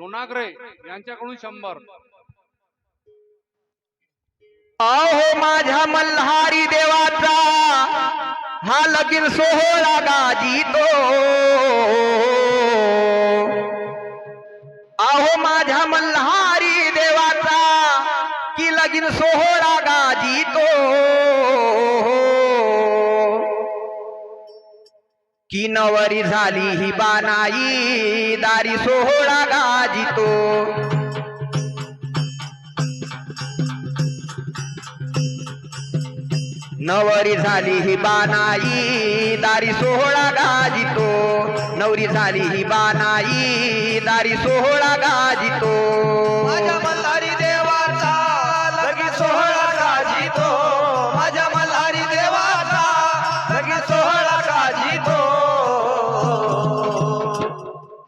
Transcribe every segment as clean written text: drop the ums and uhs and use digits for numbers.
लोणागरे यांच्याकडून 100. अहो माझ्या मल्हारी देवाचा हा लगीन सोहळा गाजीतो, अहो माझ्या मल्हारी देवाचा की लगीन सोहळा गाजीतो, की नवरी झाली ही बानाई दारी सोहळा गाजीतो, नवरी झाली ही बानाई दारी सोहळा गाजितो, नवरी झाली ही बानाई दारी सोहळा गाजितो, माझ्या मल्हारी देवाचा लगीन सोहळा गाजितो, माझ्या मल्हारी देवाचा लगीन सोहळा गाजितो,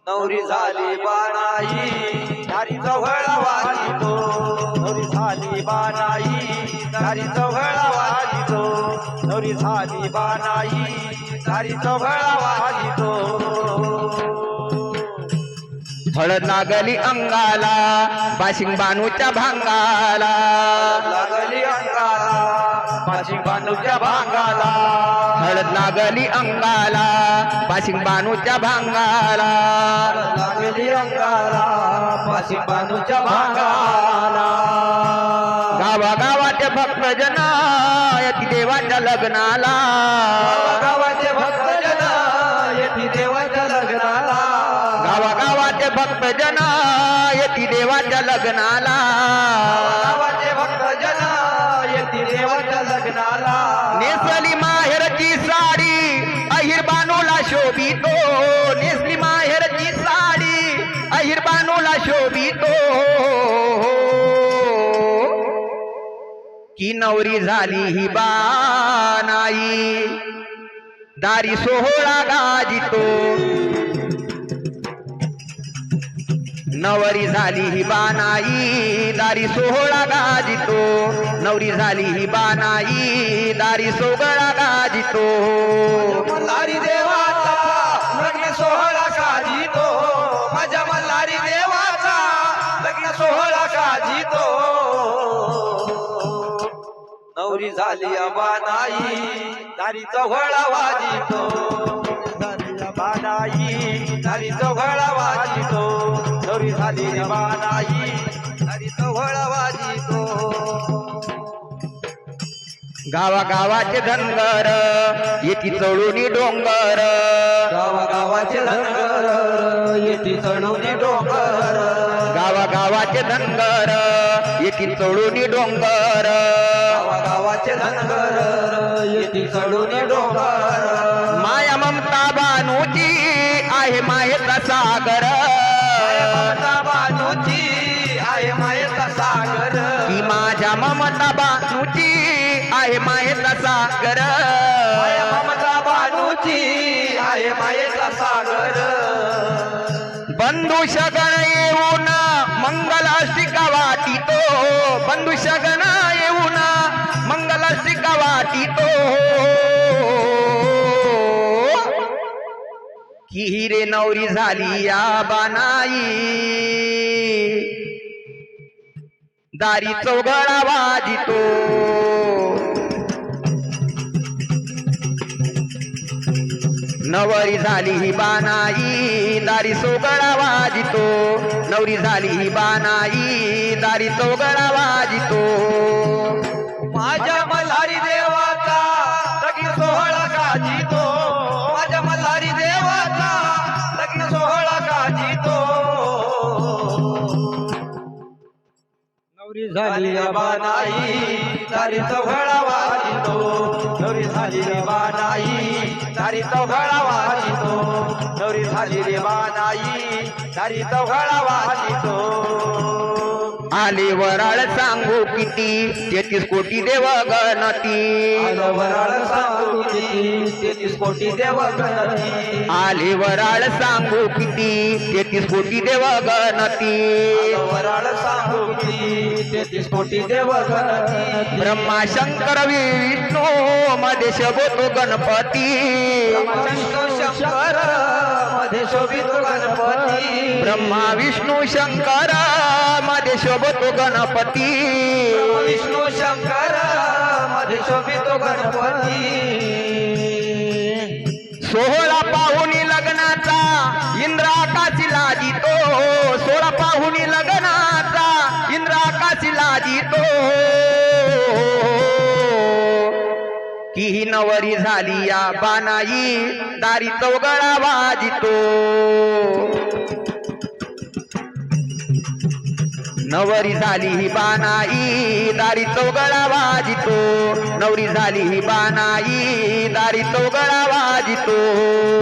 नवरी झाली बानाई दारी सोहळा वाजितो, नवरी झाली बानाई दारी सोहळा वाजितो, नवरी झाली बानाई दारी सोहळा वाजितो, हळद लागली अंगाला बाशिंग बानूच्या भांगाला, लागली अंगाला बाशिंग बानूच्या भांगाला, हळद लागली अंगाला बाशिंग बानूच्या भांगाला, लागली अंगाला बाशिंग बानूच्या भांगाला, गावागावाचे भक्त जन यती देवाच्या लग्नाला, गावाचे भक्त जन येती देवाच्या लग्नाला, गावागावाचे भक्त जन यती देवाच्या लग्नाला, गावाचे भक्त जन येती देवाच्या लग्नाला, नेसली माहेरची साडी अहिर बानूला शोभितो, नेसली माहेरची साडी अहिर बानूला शोभितो, की नवरी झाली ही बानाई दारी सोहळा गाजितो, नवरी झाली ही बानाई दारी सोहळा गाजितो, नवरी झाली ही बानाई दारी सोहळा गाजितो, मल्हारी देवाचा लग्न सोहळा गाजितो, माझ्या मल्हारी देवाचा लग्न सोहळा गाजितो, नवरी झाली बानाई दारी सोहळा वाजितो, झाली बानाई दारी सोहळा वाजितो, नवरी झाली बानाई दारी सोहळा वाजितो, गावागावाचे धनगर येती चढूनी डोंगर, गावागावाचे धनगर येती चढवणी डोंगर, गावागावाचे धनगर येती चढूनी डोंगर, गावागावाचे धनगर येती चढवणी डोंगर, माया ममता बानूची आहे मायेचा सागर, ममता बानूची आहे मायेचा सागर, की माझ्या ममता बानूची आहे मायेचा सागर, ममता बानूची आहे मायेचा सागर, बंधू शगण येऊन मंगलाष्टिका वाटितो, बंधू शगण येऊन मंगलाष्टिका वाटितो, की हिरे नवरी झाली या बानाई दारी चौघडा वाजितो, नवरी झाली ही बानाई दारी सोगडा वाजितो, नवरी झाली ही बानाई दारी चौघडा वाजितो, माझ्या मल्हारी देवाचा लगीन सोहळा गाजितो, माझ्या मल्हारी देवाचा लगीन सोहळा गाजितो, नवरी झाली बानाई दारी चौघडा वाजितो, नवरी झाली बानाई दारी चौघडा वाजितो, नवरी झाली बानाई दारी चौघडा वाजितो, आले वराळ सांगू किती 33 कोटी देव गणती, वराळ सांगू किती 33 कोटी देव गणती, आले वराळ सांगू किती 33 कोटी देव गणती, वराळ सांगू किती 33 कोटी देव गणती, ब्रह्मा शंकर विष्णू मध्ये शोभतो गणपती, शंकर मध्ये शोभितो गणपती ब्रह्मा विष्णू शंकर मध्ये शोभतो गणपती विष्णू शंकर मध्ये शोभितो गणपती सोहळा पाहुणी लग्नाचा इंद्र आकाशी लाजितो सोहळा पाहुणी लग्नाचा इंद्र आकाशी लाजितो की ही नवरी झाली या बानाई दारी चौगळा वाजितो नवरी झाली ही बानाई दारी चौगळा वाजितो नवरी झाली ही बानाई दारी चौगळा वाजितो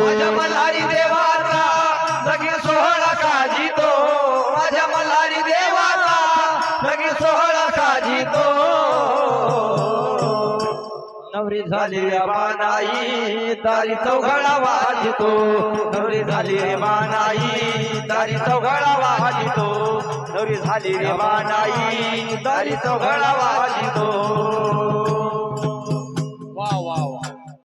माझ्या मल्हारी देवाचा लगीन सोहळा साजितो माझ्या मल्हारी देवाचा लगीन सोहळा साजितो नवरी झाली बानाई दारी चौघडा वाजितो नवरी झाली बानाई दारी चौघडा वाजितो नवरी झाली बानाई दारी चौघडा वाजितो